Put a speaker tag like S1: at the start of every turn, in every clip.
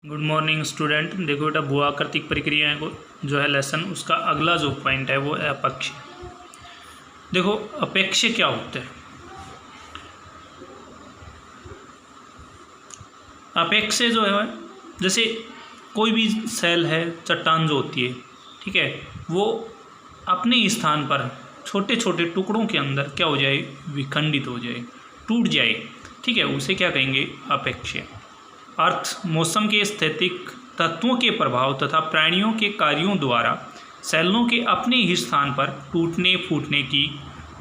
S1: Good morning student. देखो बेटा, भू-आकृतिक प्रक्रियाएं को जो है लेसन, उसका अगला जो पॉइंट है वो है अपेक्ष्य। देखो अपेक्ष्य क्या होता है। अपेक्ष्य जो है, जैसे कोई भी सेल है, चट्टान जो होती है, ठीक है, वो अपने स्थान पर छोटे छोटे टुकड़ों के अंदर क्या हो जाए, विखंडित हो जाए, टूट जाए, ठीक है, उसे क्या कहेंगे, अपेक्ष्य। अर्थ मौसम के स्थैतिक तत्वों के प्रभाव तथा प्राणियों के कार्यों द्वारा सेलों के अपने ही स्थान पर टूटने फूटने की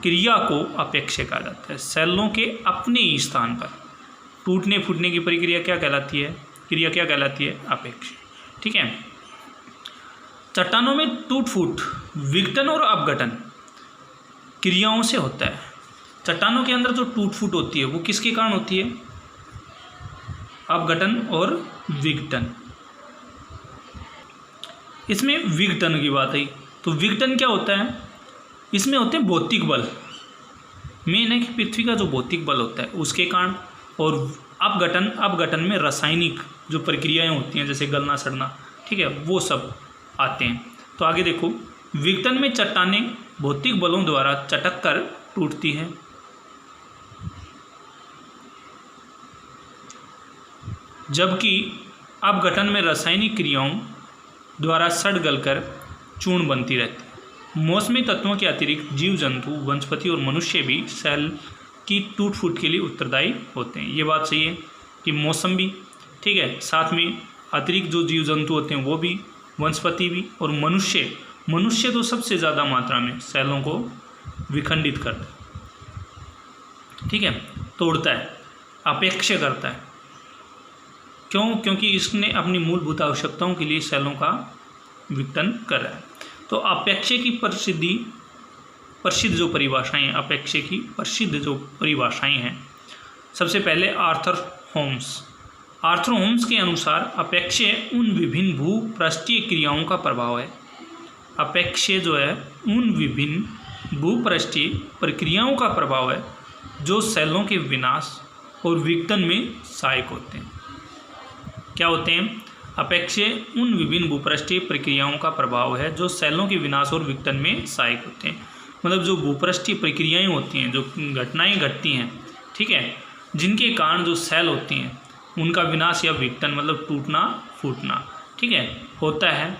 S1: क्रिया को अपेक्ष्य कहा जाता है। सेलों के अपने ही स्थान पर टूटने फूटने की प्रक्रिया क्या कहलाती है, क्रिया क्या कहलाती है, अपेक्ष्य। ठीक है। चट्टानों में टूट फूट विघटन और अपघटन क्रियाओं से होता है। चट्टानों के अंदर जो टूट फूट होती है वो किसके कारण होती है, अपघटन और विघटन। इसमें विघटन की बात आई तो विघटन क्या होता है, इसमें होते हैं भौतिक बल, मेन है कि पृथ्वी का जो भौतिक बल होता है उसके कारण, और अपघटन में रासायनिक जो प्रक्रियाएं होती हैं जैसे गलना सड़ना, ठीक है, वो सब आते हैं। तो आगे देखो, विघटन में चट्टानें भौतिक बलों द्वारा चटक कर टूटती हैं, जबकि अपघटन में रासायनिक क्रियाओं द्वारा सड़ गलकर चूर्ण बनती रहती है। मौसमी तत्वों के अतिरिक्त जीव जंतु, वनस्पति और मनुष्य भी सेल की टूट फूट के लिए उत्तरदायी होते हैं। ये बात सही है कि मौसम भी, ठीक है, साथ में अतिरिक्त जो जीव जंतु होते हैं वो भी, वनस्पति भी, और मनुष्य तो सबसे ज़्यादा मात्रा में सेलों को विखंडित करता है, ठीक है, तोड़ता है, अपेक्ष्य करता है। क्यों? क्योंकि इसने अपनी मूलभूत आवश्यकताओं के लिए सेलों का विघटन कर रहा है। तो अपेक्ष्य की प्रसिद्ध जो परिभाषाएं हैं, अपेक्ष्य की प्रसिद्ध जो परिभाषाएं हैं, सबसे पहले आर्थर होम्स के अनुसार अपेक्ष्य उन विभिन्न भूपृष्ठीय क्रियाओं का प्रभाव है। अपेक्ष्य जो है उन विभिन्न भूपृष्ठीय प्रक्रियाओं का प्रभाव है जो सेलों के विनाश और विघटन में सहायक होते हैं। क्या होते हैं? अपेक्ष्य उन विभिन्न भूपृष्ठीय प्रक्रियाओं का प्रभाव है जो सेलों के विनाश और विघटन में सहायक होते हैं। मतलब जो भूपृष्ठीय प्रक्रियाएं होती हैं, जो घटनाएं घटती हैं, ठीक है, जिनके कारण जो सेल होती हैं उनका विनाश या विघटन, मतलब टूटना फूटना, ठीक है, होता है,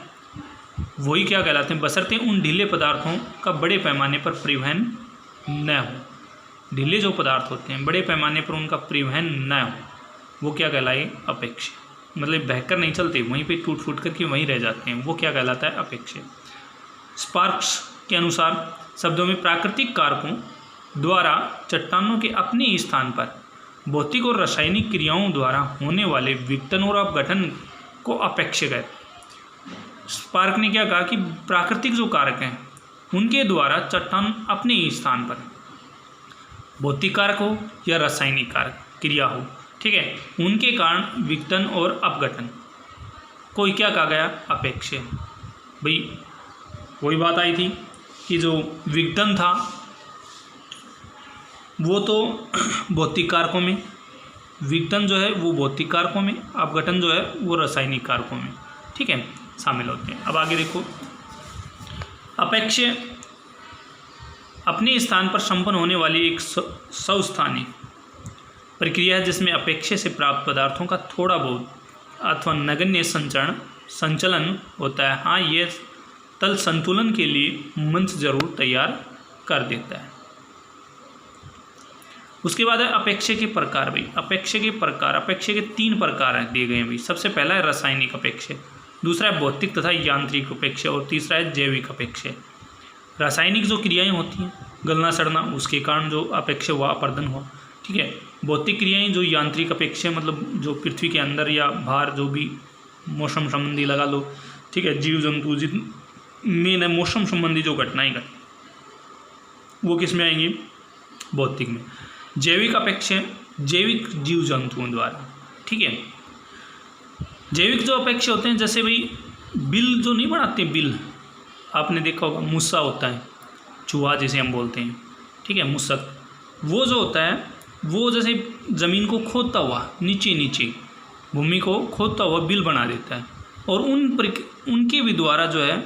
S1: वही क्या कहलाते हैं, बशर्ते उन ढीले पदार्थों का बड़े पैमाने पर परिवहन न हो। ढीले जो पदार्थ होते हैं बड़े पैमाने पर उनका परिवहन न हो, वो क्या कहलाए, अपेक्ष्य। मतलब बहकर नहीं चलते, वहीं पे टूट फूट करके वहीं रह जाते हैं, वो क्या कहलाता है, अपेक्ष्य। स्पार्क्स के अनुसार शब्दों में प्राकृतिक कारकों द्वारा चट्टानों के अपने ही स्थान पर भौतिक और रासायनिक क्रियाओं द्वारा होने वाले विघटन और अपघटन को अपेक्ष्य कहते हैं। स्पार्क ने क्या कहा कि प्राकृतिक जो कारक हैं उनके द्वारा चट्टान अपने ही स्थान पर, भौतिक कारक हो या रासायनिक कारक क्रिया हो, ठीक है, उनके कारण विघटन और अपघटन को क्या कहा गया, अपेक्ष्य। भाई वही बात आई थी कि जो विघटन था वो तो भौतिक कारकों में, विघटन जो है वो भौतिक कारकों में, अपघटन जो है वो रासायनिक कारकों में, ठीक है, शामिल होते हैं। अब आगे देखो, अपेक्ष्य अपने स्थान पर संपन्न होने वाली एक सवस्थानिक प्रक्रिया है जिसमें अपेक्ष्य से प्राप्त पदार्थों का थोड़ा बहुत अथवा नगण्य संचलन होता है। हाँ, ये तल संतुलन के लिए मंच जरूर तैयार कर देता है। उसके बाद है अपेक्ष्य के प्रकार। भाई अपेक्ष्य के 3 प्रकार दिए गए हैं। भाई सबसे पहला है रासायनिक अपेक्ष्य, दूसरा है भौतिक तथा यांत्रिक अपेक्ष्य, और तीसरा है जैविक अपेक्ष्य। रासायनिक जो क्रियाएं होती हैं, गलना सड़ना, उसके कारण जो अपेक्ष्य हुआ, अपरदन हुआ, ठीक है। भौतिक क्रियाएं जो यांत्रिक अपेक्ष्य, मतलब जो पृथ्वी के अंदर या बाहर जो भी मौसम संबंधी लगा लो, ठीक है, जीव जंतु जितने मौसम संबंधी जो घटनाएं घट, वो किस में आएंगी, भौतिक में। जैविक अपेक्ष्य जैविक जीव जंतुओं द्वारा, ठीक है। जैविक जो अपेक्ष्य होते हैं, जैसे भाई बिल जो नहीं बनाते, बिल आपने देखा होगा, मुस्सा होता है, चूहा जिसे हम बोलते हैं, ठीक है, मुस्सक, वो जो होता है वो जैसे ज़मीन को खोदता हुआ नीचे नीचे भूमि को खोदता हुआ बिल बना देता है। और उनके भी द्वारा जो है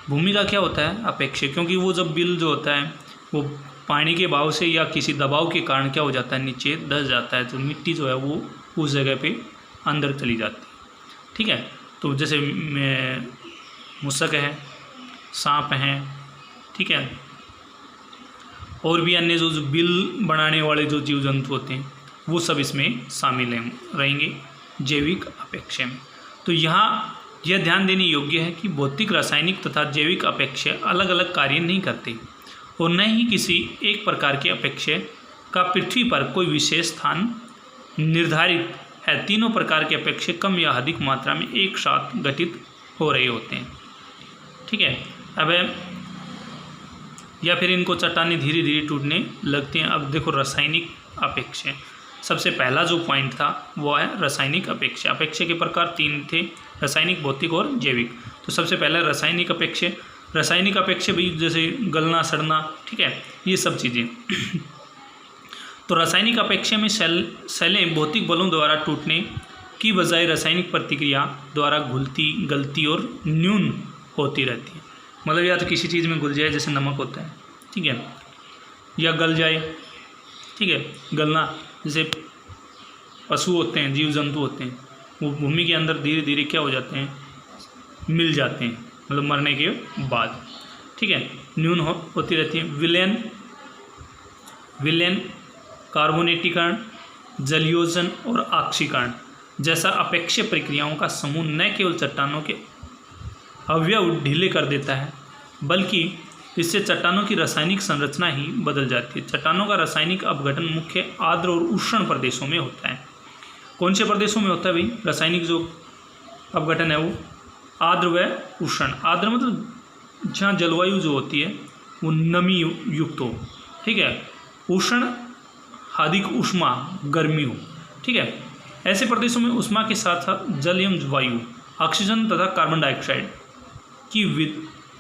S1: भूमि का क्या होता है, अपेक्षय, क्योंकि वो जब बिल जो होता है वो पानी के बहाव से या किसी दबाव के कारण क्या हो जाता है, नीचे धंस जाता है, तो मिट्टी जो है वो उस जगह पे अंदर चली जाती है। ठीक है, तो जैसे मुसक है, सांप हैं, ठीक है, और भी अन्य जो बिल बनाने वाले जो जीव जंतु होते हैं वो सब इसमें शामिल रहेंगे जैविक अपेक्षय में। तो यहाँ यह ध्यान देने योग्य है कि भौतिक, रासायनिक तथा जैविक अपेक्षय अलग अलग कार्य नहीं करते और न ही किसी एक प्रकार के अपेक्षय का पृथ्वी पर कोई विशेष स्थान निर्धारित है। तीनों प्रकार के अपेक्षय कम या अधिक मात्रा में एक साथ गठित हो रहे होते हैं। ठीक है, अब या फिर इनको चट्टानें धीरे धीरे टूटने लगती हैं। अब देखो रासायनिक अपेक्षय, सबसे पहला जो पॉइंट था वो है रासायनिक अपेक्षय। अपेक्षय के प्रकार 3 थे, रासायनिक, भौतिक और जैविक। तो सबसे पहला रासायनिक अपेक्षय। रासायनिक अपेक्षय भी जैसे गलना, सड़ना, ठीक है, ये सब चीज़ें। तो रासायनिक अपेक्षय में सेलें भौतिक बलों द्वारा टूटने की बजाय रासायनिक प्रतिक्रिया द्वारा घुलती, गलती और न्यून होती रहती है। मतलब या तो किसी चीज़ में घुल जाए, जैसे नमक होता है, ठीक है, या गल जाए, ठीक है, गलना, जैसे पशु होते हैं, जीव जंतु होते हैं, वो भूमि के अंदर धीरे धीरे क्या हो जाते हैं, मिल जाते हैं, मतलब मरने के बाद, ठीक है, न्यून होती रहती है। विलयन, कार्बोनेटीकरण, जलयोजन और ऑक्सीकरण जैसा अपेक्षय प्रक्रियाओं का समूह न केवल चट्टानों के अवयव ढीले कर देता है, बल्कि इससे चट्टानों की रासायनिक संरचना ही बदल जाती है। चट्टानों का रासायनिक अपघटन मुख्य आर्द्र और उष्ण प्रदेशों में होता है। कौन से प्रदेशों में होता है भाई रासायनिक जो अपघटन है? वो आर्द्र व उष्ण। आर्द्र मतलब जहाँ जलवायु जो होती है वो नमी युक्त हो, ठीक है। उष्ण अधिक उष्मा, गर्मी हो, ठीक है। ऐसे प्रदेशों में उष्मा के साथ साथ जल एवं वायु, ऑक्सीजन तथा कार्बन डाइऑक्साइड की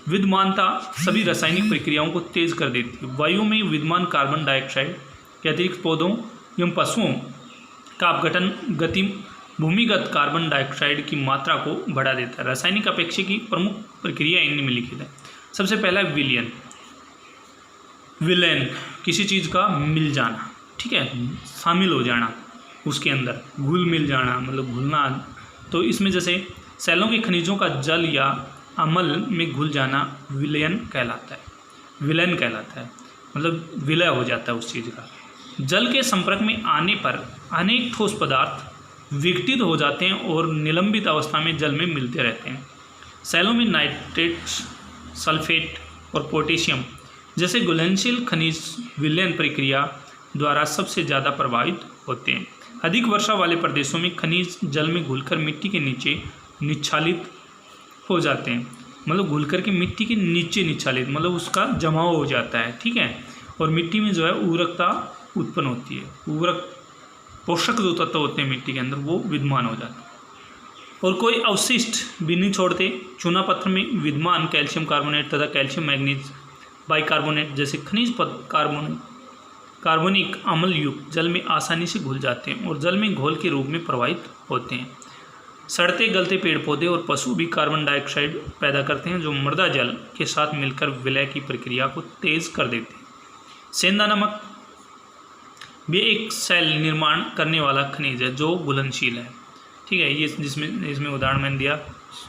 S1: विद्यमानता सभी रासायनिक प्रक्रियाओं को तेज कर देती है। वायु में विद्यमान कार्बन डाइऑक्साइड के अतिरिक्त पौधों एवं पशुओं का अपघटन गति भूमिगत कार्बन डाइऑक्साइड की मात्रा को बढ़ा देता है। रासायनिक अपेक्षय की प्रमुख प्रक्रिया निम्नलिखित है। सबसे पहला विलयन। विलयन किसी चीज़ का मिल जाना, ठीक है, शामिल हो जाना, उसके अंदर घुल मिल जाना, मतलब घुलना। तो इसमें जैसे सेलों के खनिजों का जल या अम्ल में घुल जाना विलयन कहलाता है। विलयन कहलाता है मतलब विलय हो जाता है उस चीज़ का। जल के संपर्क में आने पर अनेक ठोस पदार्थ विघटित हो जाते हैं और निलंबित अवस्था में जल में मिलते रहते हैं। सेलों में नाइट्रेट्स, सल्फेट और पोटेशियम जैसे घुलनशील खनिज विलयन प्रक्रिया द्वारा सबसे ज़्यादा प्रभावित होते हैं। अधिक वर्षा वाले प्रदेशों में खनिज जल में घुलकर मिट्टी के नीचे निच्छालित हो जाते हैं, मतलब घुलकर के मिट्टी के नीचे निच्छालित, मतलब उसका जमाव हो जाता है, ठीक है। और मिट्टी में जो है उर्वरकता उत्पन्न होती है। उर्वरक पोषक जो तत्व होते हैं मिट्टी के अंदर वो विद्यमान हो जाते हैं और कोई अवशिष्ट भी नहीं छोड़ते। चूना पत्थर में विद्यमान कैल्शियम कार्बोनेट तथा कैल्शियम मैग्नीज बाइकार्बोनेट जैसे खनिज कार्बोनिक अम्ल युक्त जल में आसानी से घुल जाते हैं और जल में घोल के रूप में प्रवाहित होते हैं। सड़ते गलते पेड़ पौधे और पशु भी कार्बन डाइऑक्साइड पैदा करते हैं जो मृदा जल के साथ मिलकर विलय की प्रक्रिया को तेज कर देते हैं। सेंधा नमक भी एक सेल निर्माण करने वाला खनिज है जो घुलनशील है, ठीक है। ये इसमें उदाहरण मैंने दिया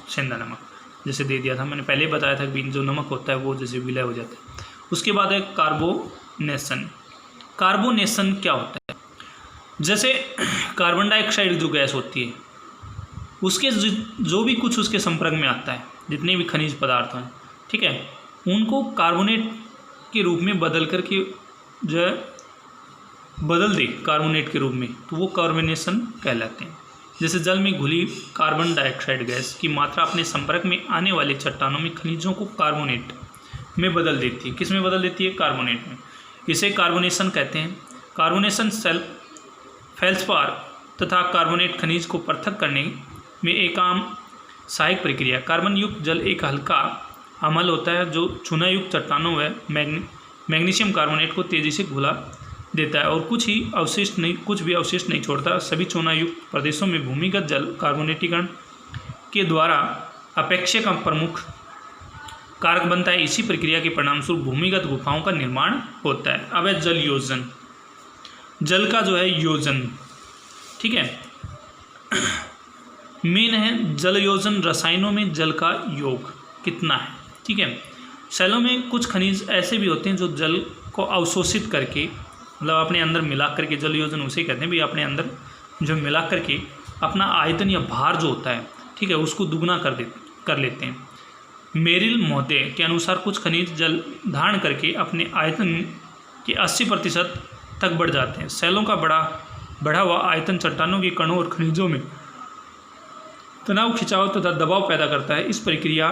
S1: सेंधा नमक, जैसे दे दिया था मैंने पहले बताया था कि जो नमक होता है वो जैसे विलय हो जाता है। उसके बाद है कार्बोनेशन। कार्बोनेशन क्या होता है? जैसे कार्बन डाइऑक्साइड जो गैस होती है उसके जो भी कुछ उसके संपर्क में आता है, जितने भी खनिज पदार्थ हैं, ठीक है, उनको कार्बोनेट के रूप में बदल करके जो है बदल दे कार्बोनेट के रूप में, तो वो कार्बोनेशन कहलाते हैं। जैसे जल में घुली कार्बन डाइऑक्साइड गैस की मात्रा अपने संपर्क में आने वाले चट्टानों में खनिजों को कार्बोनेट में बदल देती है। किस में बदल देती है? कार्बोनेट में। इसे कार्बोनेशन कहते हैं। कार्बोनेशन फेल्सपार तथा कार्बोनेट खनिज को पृथक करने में एक आम सहायक प्रक्रिया। कार्बन युक्त जल एक हल्का अम्ल होता है जो चूना युक्त चट्टानों व मैग्नीशियम कार्बोनेट को तेज़ी से घुला देता है और कुछ भी अवशिष्ट नहीं छोड़ता। सभी चूनायुक्त प्रदेशों में भूमिगत जल कार्बोनेटीकरण के द्वारा अपेक्षे का प्रमुख कारक बनता है। इसी प्रक्रिया के परिणामस्वरूप भूमिगत गुफाओं का निर्माण होता है। अब है जल योजन, जल का जो है योजन, ठीक है, मेन है जल योजन। रसायनों में जल का योग कितना है, ठीक है। सेलों में कुछ खनिज ऐसे भी होते हैं जो जल को अवशोषित करके, मतलब अपने अंदर मिला करके, जल योजन उसे कहते हैं भी, अपने अंदर जो मिला करके अपना आयतन या भार जो होता है, ठीक है, उसको दुगना कर लेते हैं। मेरिल महोदय के अनुसार कुछ खनिज जल धारण करके अपने आयतन के 80% तक बढ़ जाते हैं। सेलों का बढ़ा हुआ आयतन चट्टानों के कणों और खनिजों में तनाव, खिंचाव तथा दबाव पैदा करता है। इस प्रक्रिया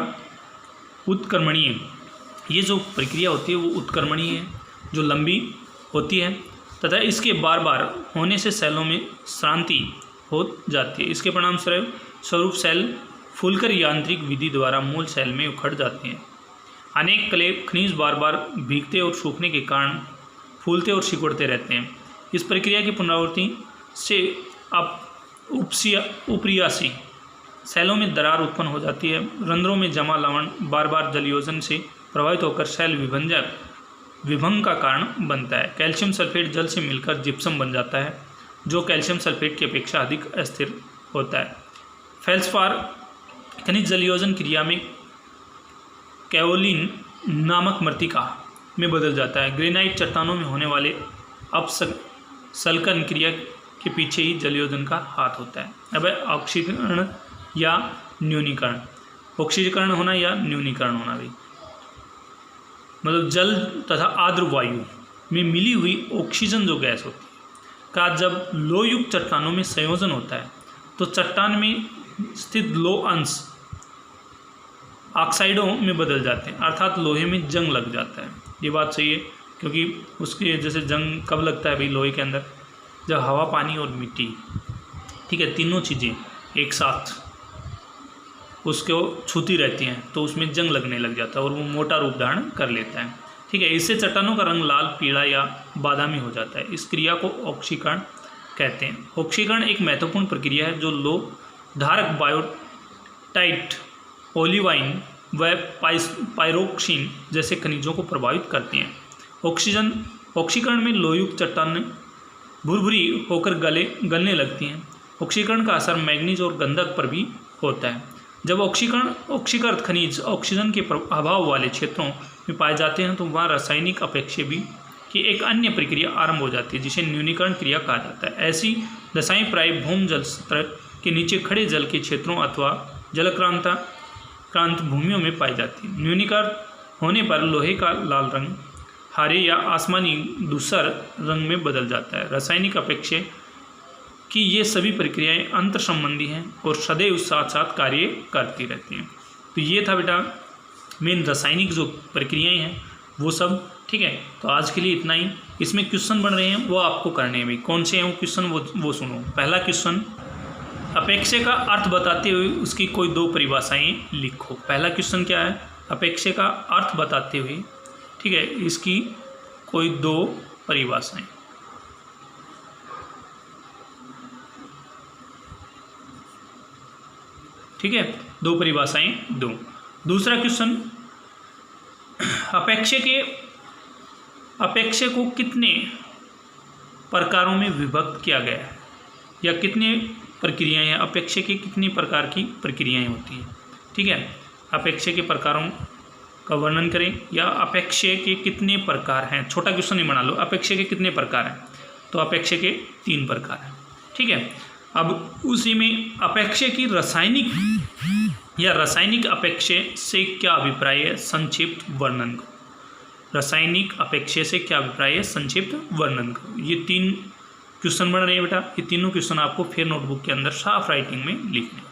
S1: उत्क्रमणीय, ये जो प्रक्रिया होती है वो उत्क्रमणीय है, जो लंबी होती है तथा इसके बार बार होने से सेलों में श्रांति हो जाती है। इसके परिणाम स्वरूप सेल फूलकर यांत्रिक विधि द्वारा मूल सेल में उखड़ जाते हैं। अनेक खनिज बार बार भीगते और सूखने के कारण फूलते और सिकुड़ते रहते हैं। इस प्रक्रिया की पुनरावृत्ति से उपरियासी सेलों में दरार उत्पन्न हो जाती है। रंध्रों में जमा लवण बार बार जलयोजन से प्रभावित होकर सेल विभंग का कारण बनता है। कैल्शियम सल्फेट जल से मिलकर जिप्सम बन जाता है, जो कैल्शियम सल्फेट की अपेक्षा अधिक अस्थिर होता है। फेल्सपार खनिज जलयोजन क्रिया में कैओलिन नामक मृत्तिका में बदल जाता है। ग्रेनाइट चट्टानों में होने वाले अपसल्कन क्रिया के पीछे ही जलयोजन का हाथ होता है। अब ऑक्सीकरण या न्यूनीकरण, ऑक्सीकरण होना या न्यूनीकरण होना भी, मतलब जल तथा आर्द्र वायु में मिली हुई ऑक्सीजन जो गैस होती है का जब लोहयुक्त चट्टानों में संयोजन होता है तो चट्टान में स्थित लोह अंश ऑक्साइडों में बदल जाते हैं, अर्थात लोहे में जंग लग जाता है। ये बात सही है, क्योंकि उसके जैसे जंग कब लगता है भाई लोहे के अंदर, जब हवा, पानी और मिट्टी, ठीक है, तीनों चीज़ें एक साथ उसको छूती रहती हैं तो उसमें जंग लगने लग जाता है और वो मोटा रूप धारण कर लेता है, ठीक है। इससे चट्टानों का रंग लाल, पीला या बादामी हो जाता है। इस क्रिया को ऑक्सीकरण कहते हैं। ऑक्सीकरण एक महत्वपूर्ण प्रक्रिया है जो लोह धारक बायोटाइट, ओलिवाइन व पायरोक्सिन जैसे खनिजों को प्रभावित करती हैं। ऑक्सीकरण में लोहयुक्त चट्टानें भुरभुरी होकर गलने लगती हैं। ऑक्सीकरण का असर मैग्नीज और गंधक पर भी होता है। जब ऑक्सीकृत खनिज ऑक्सीजन के अभाव वाले क्षेत्रों में पाए जाते हैं तो वहाँ रासायनिक अपेक्षे की एक अन्य प्रक्रिया आरंभ हो जाती है जिसे न्यूनीकरण क्रिया कहा जाता है। ऐसी दशाएं प्राय भूम जल स्तर के नीचे खड़े जल के क्षेत्रों अथवा जलक्रांत भूमियों में पाई जाती है। न्यूनीकरण होने पर लोहे का लाल रंग हरे या आसमानी धूसर रंग में बदल जाता है। रासायनिक अपेक्षे कि ये सभी प्रक्रियाएं अंतर संबंधी हैं और सदैव साथ साथ कार्य करती रहती हैं। तो ये था बेटा मेन रासायनिक जो प्रक्रियाएं हैं वो सब, ठीक है। तो आज के लिए इतना ही। इसमें क्वेश्चन बन रहे हैं वो आपको करने हैं भी, कौन से हैं वो क्वेश्चन वो सुनो। पहला क्वेश्चन, अपेक्षे का अर्थ बताते हुए उसकी कोई दो परिभाषाएं लिखो। पहला क्वेश्चन क्या है, अपेक्षे का अर्थ बताते हुए, ठीक है, इसकी कोई दो परिभाषाएं। ठीक है, दो परिभाषाएं दो। दूसरा क्वेश्चन, अपेक्षे को कितने प्रकारों में विभक्त किया गया है या कितने प्रक्रियाएं हैं, अपेक्षे के कितने प्रकार की प्रक्रियाएं होती हैं, ठीक है। अपेक्षे के प्रकारों का वर्णन करें या अपेक्षे के कितने प्रकार हैं। छोटा क्वेश्चन ही बना लो, अपेक्षे के कितने प्रकार हैं, तो अपेक्षे के 3 प्रकार हैं, ठीक है। अब उसी में अपेक्षे की रासायनिक या रासायनिक अपेक्षे से क्या अभिप्राय है, संक्षिप्त वर्णन करो। रासायनिक अपेक्षे से क्या अभिप्राय है, संक्षिप्त वर्णन करो। ये 3 क्वेश्चन बन रहे हैं बेटा। ये तीनों क्वेश्चन आपको फिर नोटबुक के अंदर साफ राइटिंग में लिखने हैं।